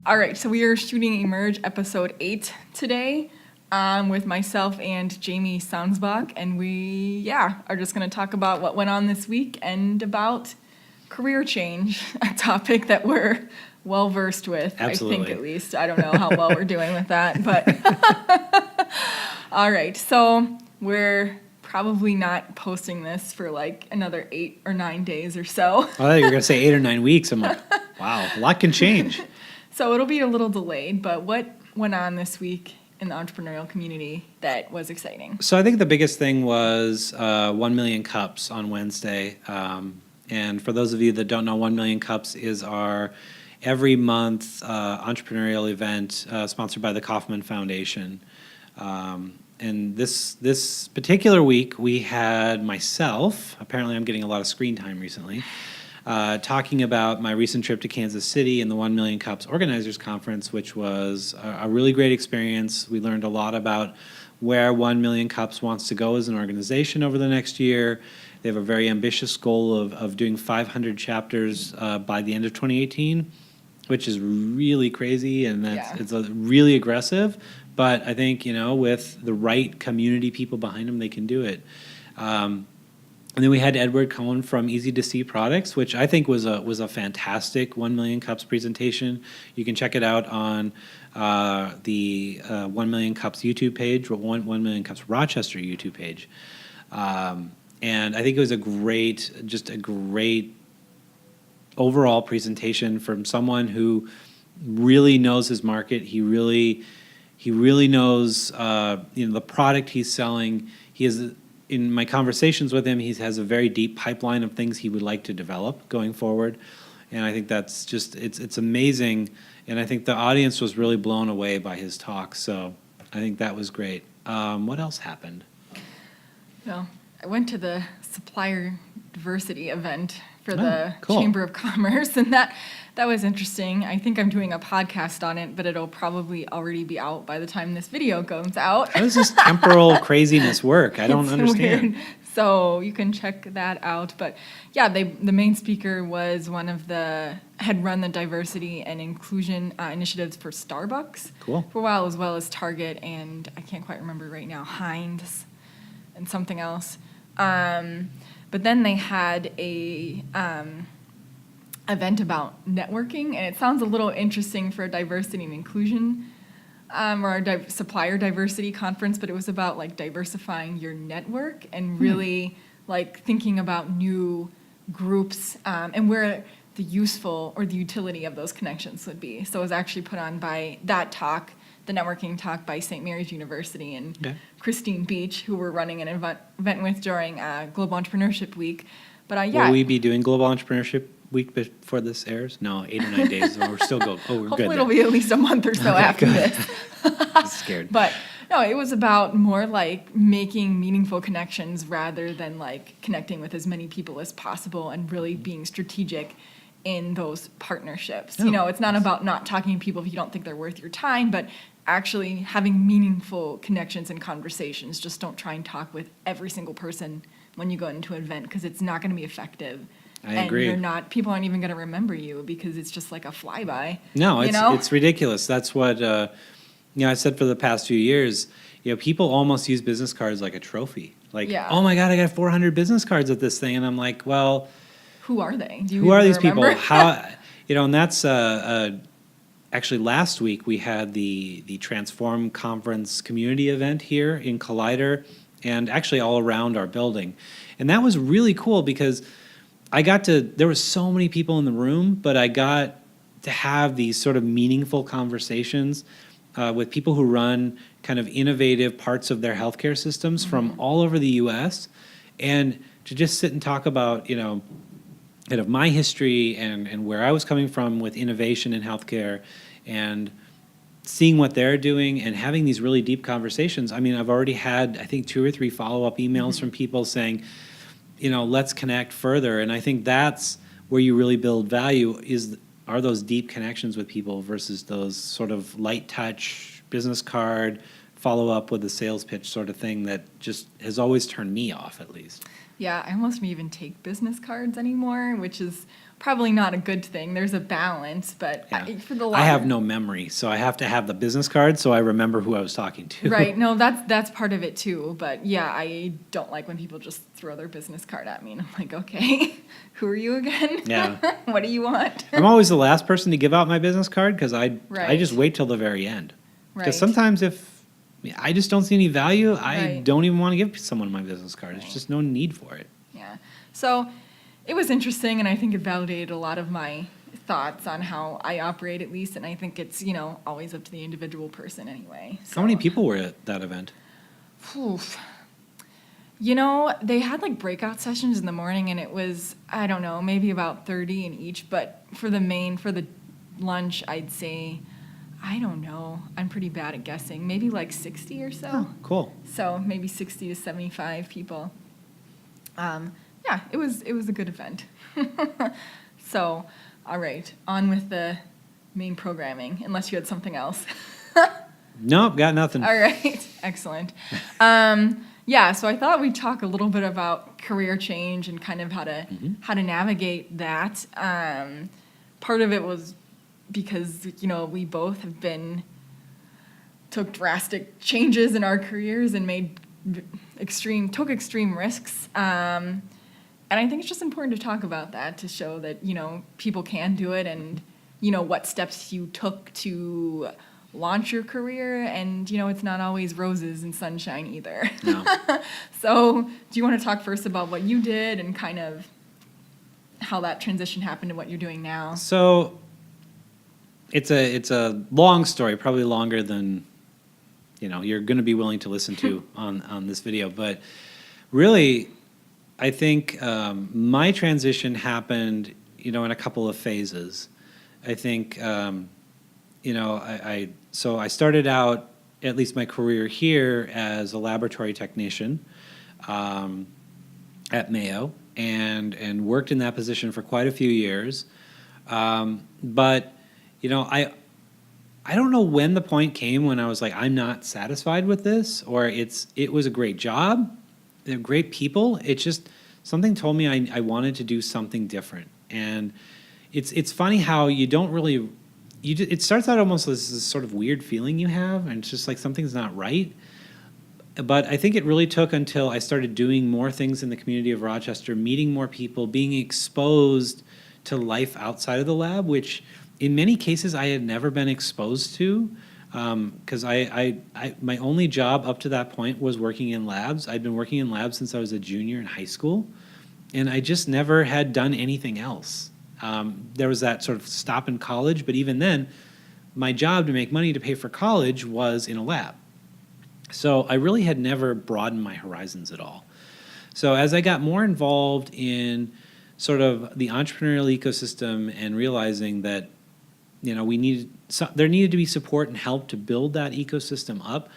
All right, so we are shooting Emerge episode 8 today with myself and Jamie Sundsbak, and we, are just going to talk about what went on this week and about career change, a topic that we're well versed with. Absolutely. I think, at least. I don't know how well we're doing with that, but all right, so we're probably not posting this for like another 8 or 9 days or so. I thought you were going to say 8 or 9 weeks. I'm like, wow, a lot can change. So it'll be a little delayed, but what went on this week in the entrepreneurial community that was exciting? So I think the biggest thing was 1 Million Cups on Wednesday. And for those of you that don't know, 1 Million Cups is our every month entrepreneurial event sponsored by the Kauffman Foundation. And this particular week, we had myself, apparently I'm getting a lot of screen time recently, talking about my recent trip to Kansas City and the 1 Million Cups Organizers Conference, which was a really great experience. We learned a lot about where 1 Million Cups wants to go as an organization over the next year. They have a very ambitious goal of doing 500 chapters by the end of 2018, which is really crazy, and it's really aggressive. But I think, with the right community people behind them, they can do it. And then we had Edward Cohen from Easy to See Products, which I think was a fantastic 1 Million Cups presentation. You can check it out on the 1 Million Cups YouTube page, or 1 Million Cups Rochester YouTube page. And I think it was a great overall presentation from someone who really knows his market. He really knows the product he's selling. He has. In my conversations with him, he has a very deep pipeline of things he would like to develop going forward. And I think that's just, it's amazing. And I think the audience was really blown away by his talk. So I think that was great. What else happened? Well, I went to the supplier diversity event for the cool. Chamber of Commerce, and that was interesting. I think I'm doing a podcast on it, but it'll probably already be out by the time this video goes out. How does this temporal craziness work? I don't understand. Weird. So you can check that out. But yeah, the main speaker was had run the diversity and inclusion initiatives for Starbucks Cool. for a while, as well as Target, and I can't quite remember right now, Heinz and something else. But then they had a event about networking, and it sounds a little interesting for a diversity and inclusion or a supplier diversity conference, but it was about like diversifying your network and really like thinking about new groups and where the useful or the utility of those connections would be. So it was actually put on by the networking talk by St. Mary's University and Christine Beach, who we're running an event with during Global Entrepreneurship Week. But Will we be doing Global Entrepreneurship Week before this airs? No, 8 or 9 days. We're still going. Oh, we're good. Hopefully it'll be at least a month or so after this. I'm scared. But no, it was about more like making meaningful connections rather than like connecting with as many people as possible and really being strategic in those partnerships. It's not about not talking to people if you don't think they're worth your time, but actually having meaningful connections and conversations. Just don't try and talk with every single person when you go into an event, because it's not going to be effective. I agree. And people aren't even going to remember you because it's just like a flyby. No, it's ridiculous. That's what I said for the past few years. People almost use business cards like a trophy. Like, oh my God, I got 400 business cards at this thing, and I'm like, well, who are they? Who are these people? How and that's actually last week we had the Transform Conference community event here in Collider and actually all around our building. And that was really cool because there were so many people in the room, but I got to have these sort of meaningful conversations with people who run kind of innovative parts of their healthcare systems from all over the U.S. And to just sit and talk about, kind of my history and where I was coming from with innovation in healthcare and seeing what they're doing and having these really deep conversations. I mean, I've already had, I think, 2 or 3 follow-up emails from people saying, let's connect further. And I think that's where you really build value are those deep connections with people versus those sort of light touch, business card, follow up with a sales pitch sort of thing that just has always turned me off, at least. Yeah, I almost don't even take business cards anymore, which is probably not a good thing. There's a balance, but Yeah. for the I have longer- no memory, so I have to have the business card so I remember who I was talking to. Right. No, that's part of it too. But yeah, I don't like when people just throw their business card at me, and I'm like, okay, who are you again? Yeah. What do you want? I'm always the last person to give out my business card because I Right. just wait till the very end. Because Right. sometimes if I just don't see any value, I Right. don't even want to give someone my business card. Right. There's just no need for it. Yeah. So it was interesting, and I think it validated a lot of my thoughts on how I operate, at least. And I think it's, always up to the individual person anyway. How many So- people were at that event? Oof. They had like breakout sessions in the morning, and it was, I don't know, maybe about 30 in each. But for the lunch, I'd say, I don't know. I'm pretty bad at guessing. Maybe like 60 or so. Oh, cool. So maybe 60 to 75 people. Yeah, it was a good event. So, all right, on with the main programming, unless you had something else. Nope, got nothing. All right, excellent. Yeah, so I thought we'd talk a little bit about career change and kind of how to navigate that. Part of it was because we both have took drastic changes in our careers and took extreme risks. And I think it's just important to talk about that to show that people can do it, and what steps you took to launch your career, and it's not always roses and sunshine either. No. So do you want to talk first about what you did and kind of how that transition happened to what you're doing now? So it's a long story, probably longer than you're going to be willing to listen to on this video. But really, I think my transition happened in a couple of phases. I think so I started out, at least my career here, as a laboratory technician at Mayo, and worked in that position for quite a few years. But I don't know when the point came when I was like, I'm not satisfied with this, or it was a great job, they're great people. It's just something told me I wanted to do something different. And it's funny how you don't really, it starts out almost as this sort of weird feeling you have, and it's just like something's not right. But I think it really took until I started doing more things in the community of Rochester, meeting more people, being exposed to life outside of the lab, which in many cases I had never been exposed to, because my only job up to that point was working in labs. I'd been working in labs since I was a junior in high school, and I just never had done anything else. There was that sort of stop in college, but even then, my job to make money to pay for college was in a lab. So I really had never broadened my horizons at all. So as I got more involved in sort of the entrepreneurial ecosystem and realizing that there needed to be support and help to build that ecosystem up,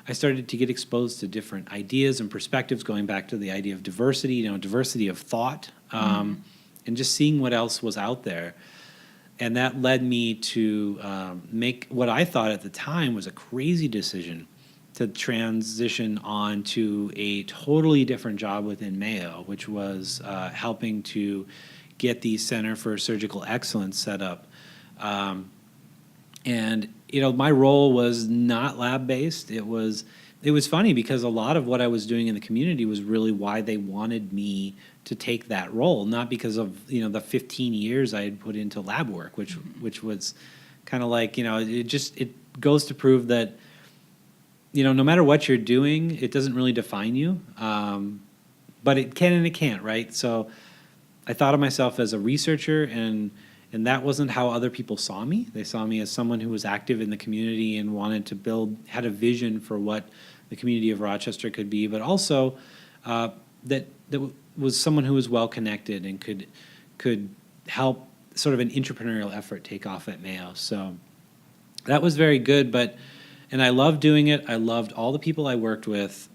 I started to get exposed to different ideas and perspectives, going back to the idea of diversity, diversity of thought, and just seeing what else was out there. And that led me to make what I thought at the time was a crazy decision, to transition on to a totally different job within Mayo, which was helping to get the Center for Surgical Excellence set up. And my role was not lab-based. It was funny because a lot of what I was doing in the community was really why they wanted me to take that role, not because of the 15 years I had put into lab work, which was kind of like it goes to prove that no matter what you're doing, it doesn't really define you, but it can and it can't, right? So I thought of myself as a researcher, and that wasn't how other people saw me. They saw me as someone who was active in the community and wanted to had a vision for what the community of Rochester could be, but also that was someone who was well connected and could help sort of an entrepreneurial effort take off at Mayo. So that was very good, and I loved doing it. I loved all the people I worked with.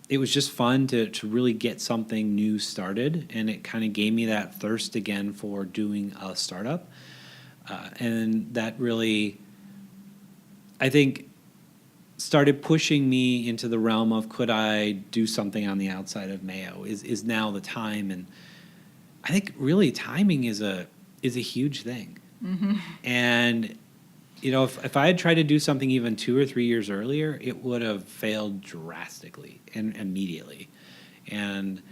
It was just fun to really get something new started, and it kind of gave me that thirst again for doing a startup. And that really, I think, started pushing me into the realm of, could I do something on the outside of Mayo? Is now the time? And I think really timing is a huge thing. And if I had tried to do something even 2 or 3 years earlier, it would have failed drastically and immediately. And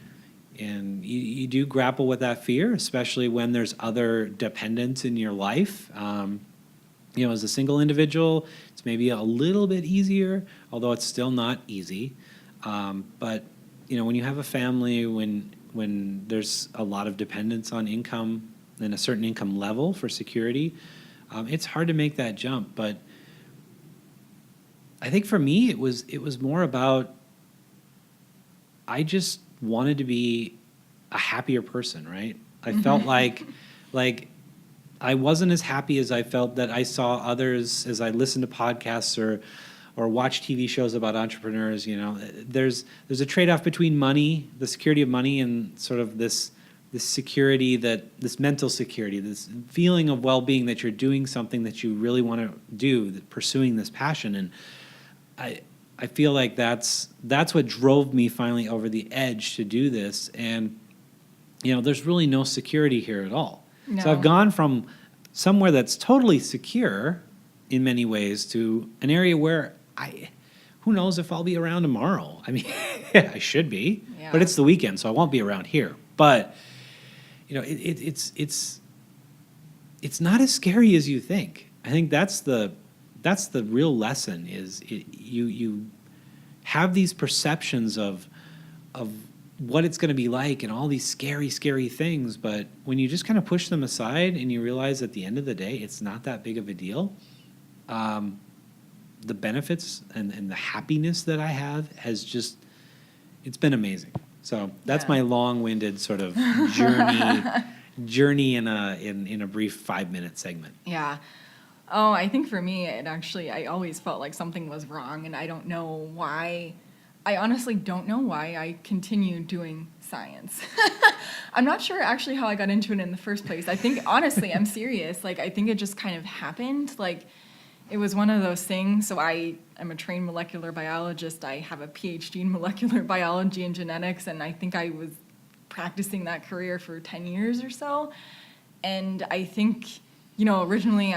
you do grapple with that fear, especially when there's other dependents in your life. As a single individual, it's maybe a little bit easier, although it's still not easy. But when you have a family, when there's a lot of dependence on income and a certain income level for security, it's hard to make that jump. But I think for me, it was more about, I just wanted to be a happier person, right? I felt like I wasn't as happy as I felt that I saw others as I listened to podcasts or watch TV shows about entrepreneurs. There's a trade-off between money, the security of money, and sort of this security, this mental security, this feeling of well-being that you're doing something that you really want to do, pursuing this passion. And I feel like that's what drove me finally over the edge to do this. And there's really no security here at all. No. So I've gone from somewhere that's totally secure in many ways to an area where who knows if I'll be around tomorrow. I mean, I should be, but it's the weekend, so I won't be around here. But it's not as scary as you think. I think that's the real lesson. Is you have these perceptions of what it's going to be like and all these scary things, but when you just kind of push them aside and you realize at the end of the day it's not that big of a deal, the benefits and the happiness that I have it's been amazing. So that's my long-winded sort of journey in a brief 5-minute segment. Yeah. Oh, I think for me, I always felt like something was wrong, and I don't know why. I honestly don't know why I continued doing science. I'm not sure actually how I got into it in the first place. I think, honestly, I'm serious. I think it just kind of happened. It was one of those things. So I am a trained molecular biologist. I have a PhD in molecular biology and genetics, and I think I was practicing that career for 10 years or so. And I think, originally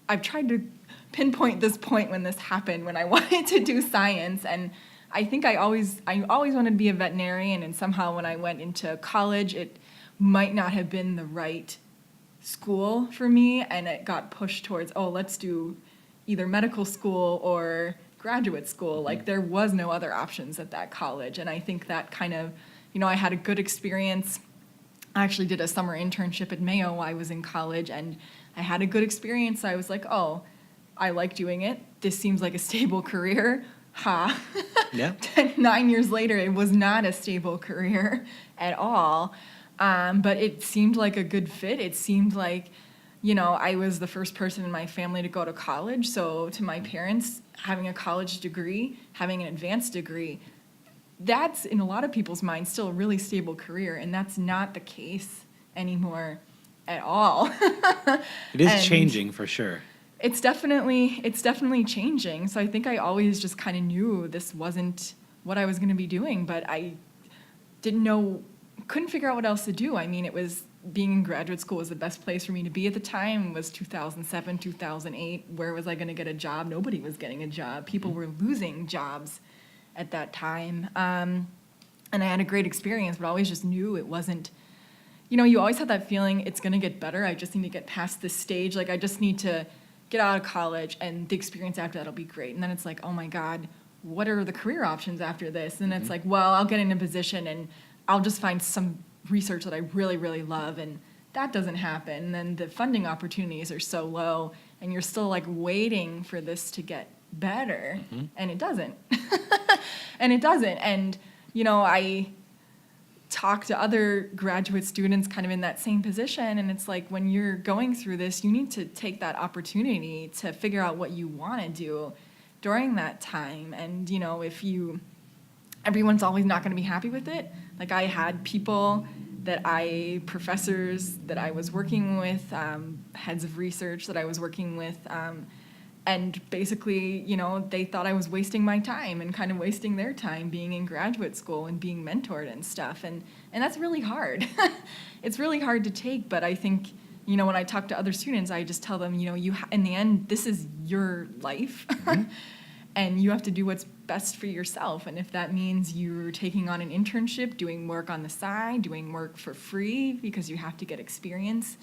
I've tried to pinpoint this point when this happened, when I wanted to do science. And I think I always wanted to be a veterinarian, and somehow when I went into college, it might not have been the right school for me, and it got pushed towards, let's do either medical school or graduate school. There was no other options at that college, and I think that kind of, I had a good experience. I actually did a summer internship at Mayo while I was in college, and I had a good experience. So I was like, I like doing it. This seems like a stable career. Ha. Yeah. 9 years later, it was not a stable career at all. But it seemed like a good fit. It seemed like, I was the first person in my family to go to college. So to my parents, having a college degree, having an advanced degree, that's, in a lot of people's minds, still a really stable career. And that's not the case anymore at all. It is changing for sure. It's definitely changing. So I think I always just kind of knew this wasn't what I was going to be doing, but I couldn't figure out what else to do. I mean, being in graduate school was the best place for me to be at the time. It was 2007, 2008. Where was I going to get a job? Nobody was getting a job. People were losing jobs at that time. And I had a great experience, but I always just knew it wasn't, you always have that feeling it's going to get better. I just need to get past this stage. I just need to get out of college, and the experience after that will be great. And then it's like, oh my God, what are the career options after this? And it's like, well, I'll get in a position and I'll just find some research that I really, really love. And that doesn't happen. And then the funding opportunities are so low, and you're still waiting for this to get better. And it doesn't. And I talk to other graduate students kind of in that same position, and it's like, when you're going through this, you need to take that opportunity to figure out what you want to do during that time. And everyone's always not going to be happy with it. I had professors that I was working with, heads of research that I was working with And basically, they thought I was wasting my time and kind of wasting their time being in graduate school and being mentored and stuff. And that's really hard. It's really hard to take, but I think, when I talk to other students, I just tell them, in the end, this is your life. And you have to do what's best for yourself. And if that means you're taking on an internship, doing work on the side, doing work for free because you have to get experience,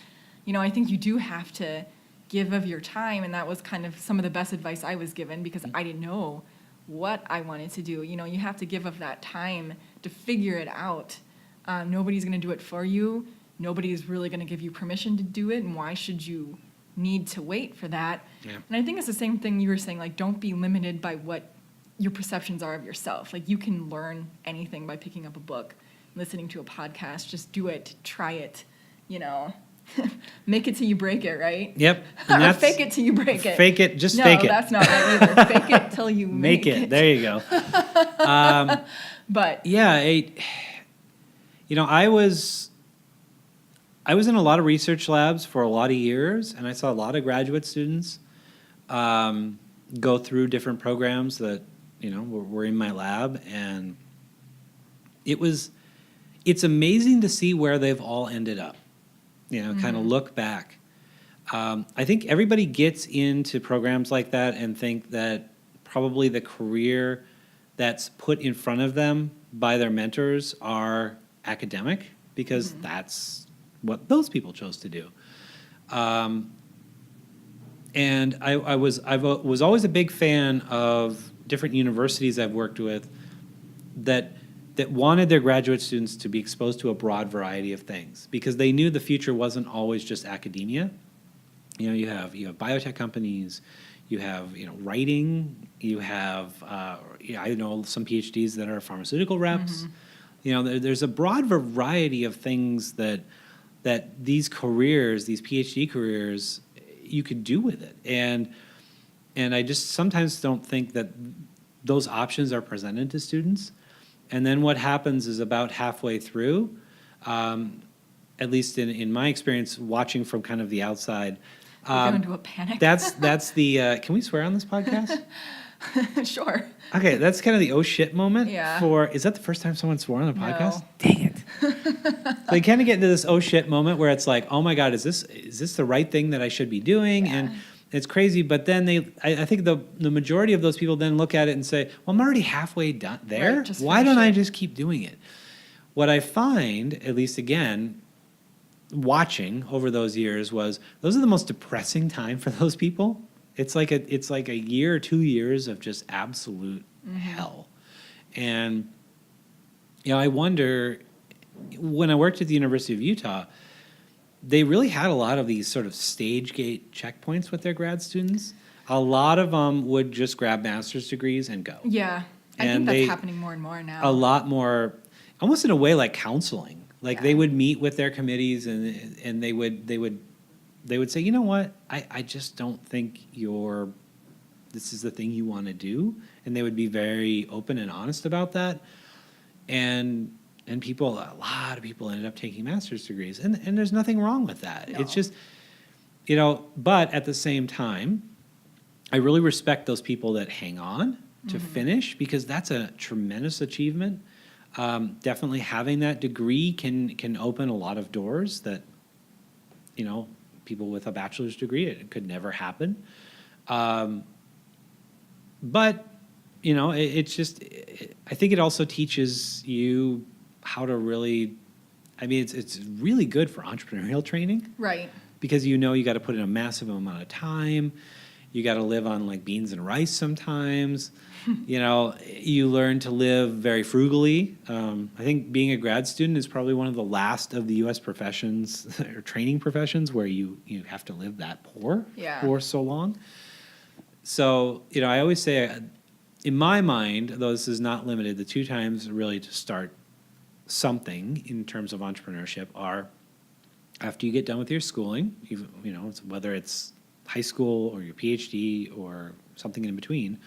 I think you do have to give of your time. And that was kind of some of the best advice I was given because I didn't know what I wanted to do. You have to give of that time to figure it out. Nobody's going to do it for you. Nobody's really going to give you permission to do it. And why should you need to wait for that? Yeah. And I think it's the same thing you were saying, like, don't be limited by what your perceptions are of yourself. Like, you can learn anything by picking up a book, listening to a podcast. Just do it, try it, make it till you break it, right? Yep. Or fake it till you break it. Fake it, just fake it. No, that's not right either. Fake it till you make it. There you go. But yeah, I was in a lot of research labs for a lot of years, and I saw a lot of graduate students go through different programs that were in my lab, and it's amazing to see where they've all ended up. Kind of look back. I think everybody gets into programs like that and think that probably the career that's put in front of them by their mentors are academic, because that's what those people chose to do. And I was always a big fan of different universities I've worked with that wanted their graduate students to be exposed to a broad variety of things, because they knew the future wasn't always just academia. You have biotech companies, you have writing, you have I know some PhDs that are pharmaceutical reps. There's a broad variety of things that these careers, these PhD careers, you could do with it. And I just sometimes don't think that those options are presented to students. And then what happens is about halfway through, at least in my experience, watching from kind of the outside. You're going into a panic. That's the, can we swear on this podcast? Sure. Okay, that's kind of the oh shit moment. Yeah. Is that the first time someone swore on a podcast? No. Dang it. They kind of get into this oh shit moment where it's like, oh my God, is this the right thing that I should be doing? Yeah. And it's crazy, but then I think the majority of those people then look at it and say, well, I'm already halfway done there. Right, why don't I it. just keep doing it? What I find, at least again, watching over those years, was those are the most depressing time for those people. It's like a year or 2 years of just absolute hell. And I wonder, when I worked at the University of Utah, they really had a lot of these sort of stage gate checkpoints with their grad students. A lot of them would just grab master's degrees and go. Yeah, I think that's happening more and more now. A lot more, almost in a way like counseling. Like they would meet with their committees and they would say, you know what, I just don't think this is the thing you want to do. And they would be very open and honest about that. And a lot of people ended up taking master's degrees. And there's nothing wrong with that. No. It's just, but at the same time, I really respect those people that hang on to finish, because that's a tremendous achievement. Definitely having that degree can open a lot of doors that, people with a bachelor's degree, it could never happen. But, it's just, I think it also teaches you how to really, it's really good for entrepreneurial training. Right. Because you got to put in a massive amount of time. You got to live on like beans and rice sometimes. You learn to live very frugally. I think being a grad student is probably one of the last of the U.S. professions or training professions where you have to live that poor for so long. So, I always say, in my mind, though this is not limited, the 2 times really to start something in terms of entrepreneurship are after you get done with your schooling, whether it's high school or your PhD or something in between,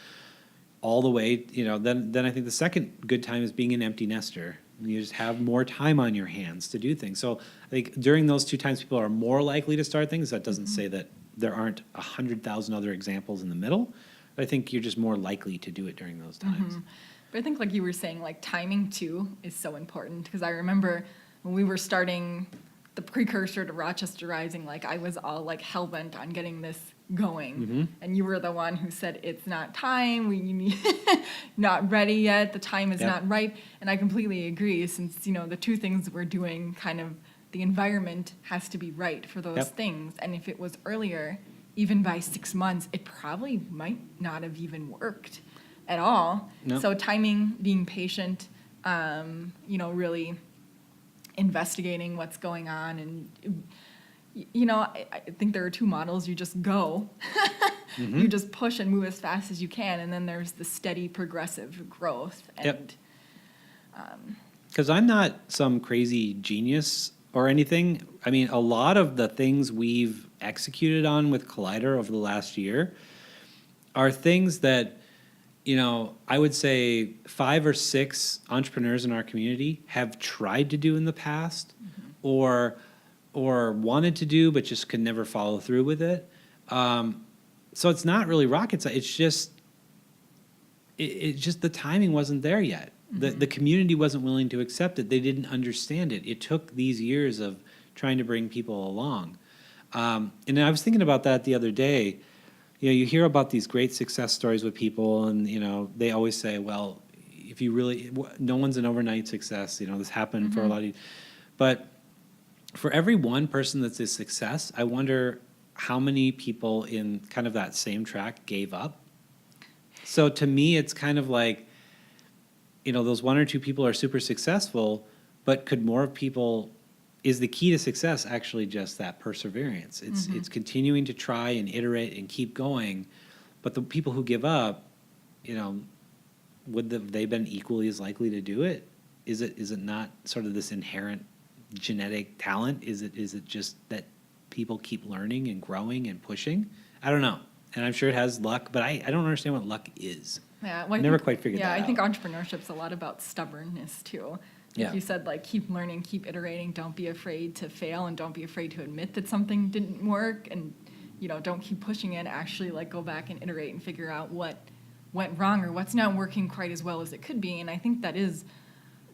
all the way, then I think the second good time is being an empty nester. You just have more time on your hands to do things. So I think during those 2 times, people are more likely to start things. That doesn't say that there aren't 100,000 other examples in the middle. But I think you're just more likely to do it during those times. But I think, like you were saying, like timing too is so important, because I remember when we were starting the precursor to Rochester Rising, like I was all like hell-bent on getting this going, and you were the one who said it's not time, you need not ready yet, the time is not ripe, and I completely agree, since the two things we're doing, kind of the environment has to be right for those things, and if it was earlier, even by 6 months, it probably might not have even worked at all. No. So timing, being patient, really investigating what's going on, and I think there are two models. You just go, you just push and move as fast as you can, and then there's the steady progressive growth. And because I'm not some crazy genius or anything. I mean, a lot of the things we've executed on with Collider over the last year are things that, I would say 5 or 6 entrepreneurs in our community have tried to do in the past, or wanted to do but just could never follow through with it. So it's not really rocket science. It's just the timing wasn't there yet. The community wasn't willing to accept it. They didn't understand it. It took these years of trying to bring people along. And I was thinking about that the other day. You hear about these great success stories with people, and they always say, well, if you really, no one's an overnight success. This happened for a lot of you. But for every one person that's a success, I wonder how many people in kind of that same track gave up. So to me, it's kind of like, those 1 or 2 people are super successful, but could more people, is the key to success actually just that perseverance? It's continuing to try and iterate and keep going. But the people who give up, would they been equally as likely to do it? Is it not sort of this inherent genetic talent? Is it just that people keep learning and growing and pushing? I don't know. And I'm sure it has luck, but I don't understand what luck is. Yeah, well, Never quite figured that out. Yeah, I think entrepreneurship's a lot about stubbornness too. Like you said, like keep learning, keep iterating, don't be afraid to fail, and don't be afraid to admit that something didn't work, and don't keep pushing it. Actually, like go back and iterate and figure out what went wrong or what's not working quite as well as it could be. And I think that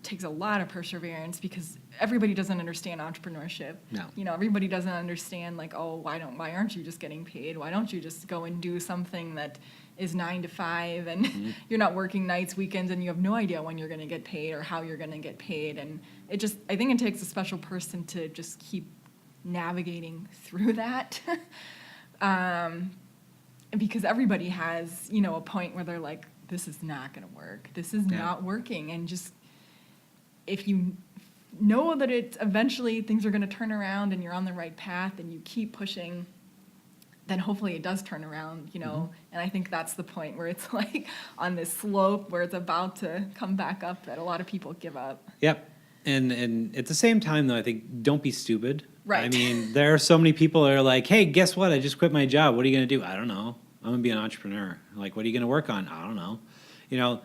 takes a lot of perseverance, because everybody doesn't understand entrepreneurship. No. Everybody doesn't understand, like, oh, why aren't you just getting paid? Why don't you just go and do something that is 9 to 5, and you're not working nights, weekends, and you have no idea when you're going to get paid or how you're going to get paid. And I think it takes a special person to just keep navigating through that. Because everybody has, a point where they're like, this is not going to work. This is not working. And just, if you know that eventually things are going to turn around and you're on the right path and you keep pushing, then hopefully it does turn around, And I think that's the point where it's like on this slope where it's about to come back up, that a lot of people give up. Yep. And at the same time, though, I think don't be stupid. Right. I mean, there are so many people that are like, hey, guess what? I just quit my job. What are you going to do? I don't know. I'm going to be an entrepreneur. Like, what are you going to work on? I don't know.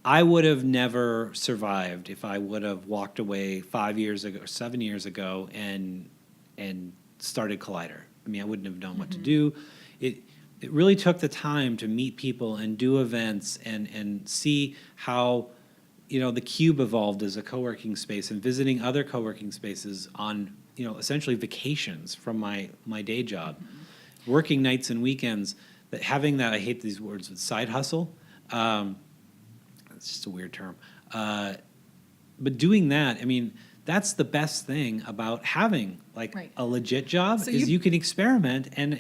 I would have never survived if I would have walked away 5 years ago or 7 years ago and started Collider. I mean, I wouldn't have known what to do. It really took the time to meet people and do events and see how, the Cube evolved as a co-working space, and visiting other co-working spaces on, essentially vacations from my day job, working nights and weekends, having that, I hate these words, but side hustle. It's just a weird term. But doing that, I mean, that's the best thing about having a legit job, so is you can experiment, and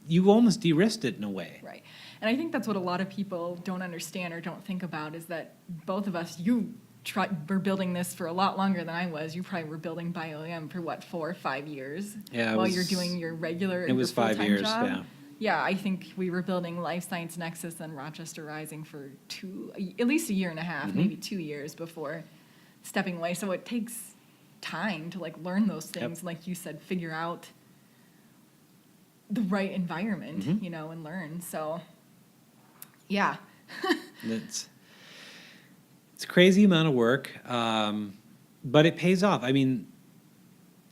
you almost de-risked it in a way. Right. And I think that's what a lot of people don't understand or don't think about, is that both of us, were building this for a lot longer than I was. You probably were building BioM for 4 or 5 years while you're doing your regular It was 5 years, job. yeah. Yeah, I think we were building Life Science Nexus and Rochester Rising for at least a year and a half, maybe 2 years before stepping away. So it takes time to learn those things, and like you said, figure out the right environment, and learn. So, yeah. It's a crazy amount of work, but it pays off. I mean,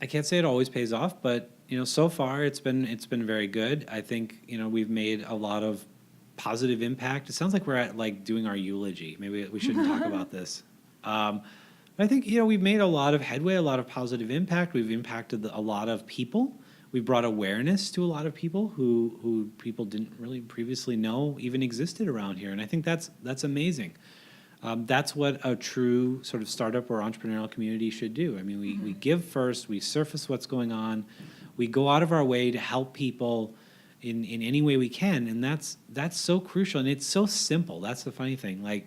I can't say it always pays off, but so far it's been very good. I think we've made a lot of positive impact. It sounds like we're at like doing our eulogy. Maybe we shouldn't talk about this. I think we've made a lot of headway, a lot of positive impact. We've impacted a lot of people. We've brought awareness to a lot of people who people didn't really previously know even existed around here, and I think that's amazing. That's what a true sort of startup or entrepreneurial community should do. I mean, we give first, we surface what's going on, we go out of our way to help people in any way we can, and that's so crucial, and it's so simple. That's the funny thing. Like,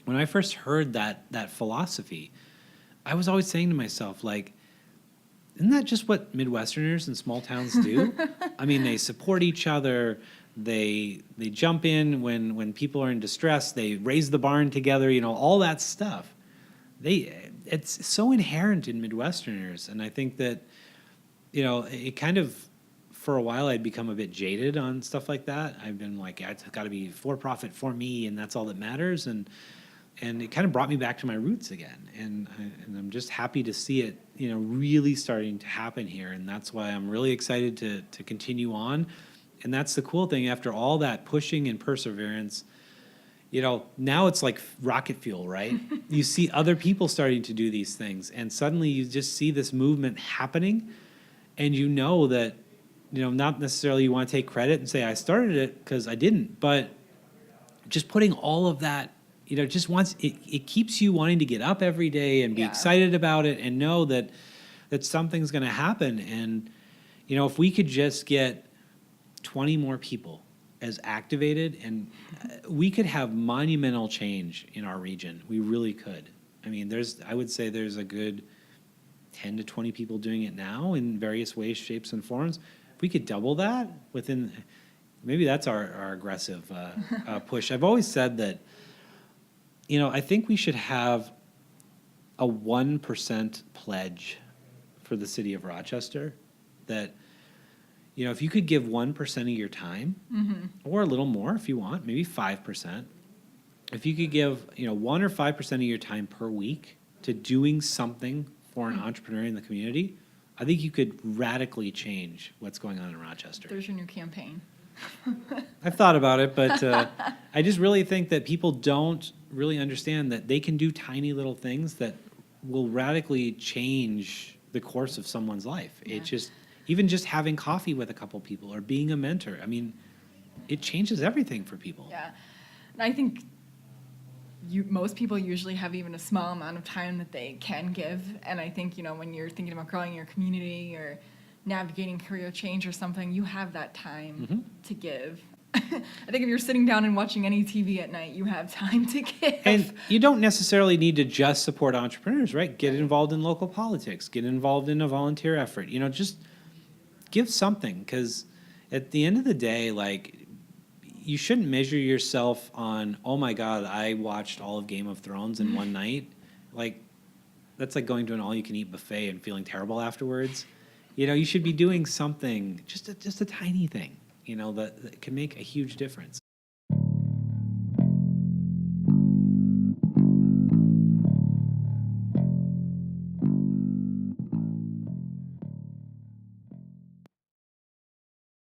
when I first heard that philosophy, I was always saying to myself, like, isn't that just what Midwesterners in small towns do? I mean, they support each other. They jump in when people are in distress. They raise the barn together. All that stuff. It's so inherent in Midwesterners, and I think that it kind of, for a while, I'd become a bit jaded on stuff like that. I've been like, it's got to be for profit for me, and that's all that matters. And it kind of brought me back to my roots again. And I'm just happy to see it, really starting to happen here. And that's why I'm really excited to continue on. And that's the cool thing. After all that pushing and perseverance, now it's like rocket fuel, right? You see other people starting to do these things, and suddenly you just see this movement happening, and that, not necessarily you want to take credit and say, I started it, because I didn't, but just putting all of that, just once it keeps you wanting to get up every day and be excited about it and know that something's going to happen. And, if we could just get 20 more people as activated, and we could have monumental change in our region. We really could. I mean, I would say there's a good 10 to 20 people doing it now in various ways, shapes, and forms. If we could double that within, maybe that's our aggressive push. I've always said that, I think we should have a 1% pledge for the city of Rochester that, if you could give 1% of your time, or a little more if you want, maybe 5%, if you could give, 1 or 5% of your time per week to doing something for an entrepreneur in the community, I think you could radically change what's going on in Rochester. There's your new campaign. I've thought about it, but I just really think that people don't really understand that they can do tiny little things that will radically change the course of someone's life. Yeah. It just, even just having coffee with a couple people or being a mentor, I mean, it changes everything for people. Yeah. And I think most people usually have even a small amount of time that they can give. And I think, when you're thinking about growing your community or navigating career change or something, you have that time to give. I think if you're sitting down and watching any TV at night, you have time to give. And you don't necessarily need to just support entrepreneurs, right? Get involved in local politics. Get involved in a volunteer effort. Just give something, because at the end of the day, like, you shouldn't measure yourself on, oh my God, I watched all of Game of Thrones in one night. Like, that's like going to an all-you-can-eat buffet and feeling terrible afterwards. You should be doing something, just a tiny thing, that can make a huge difference.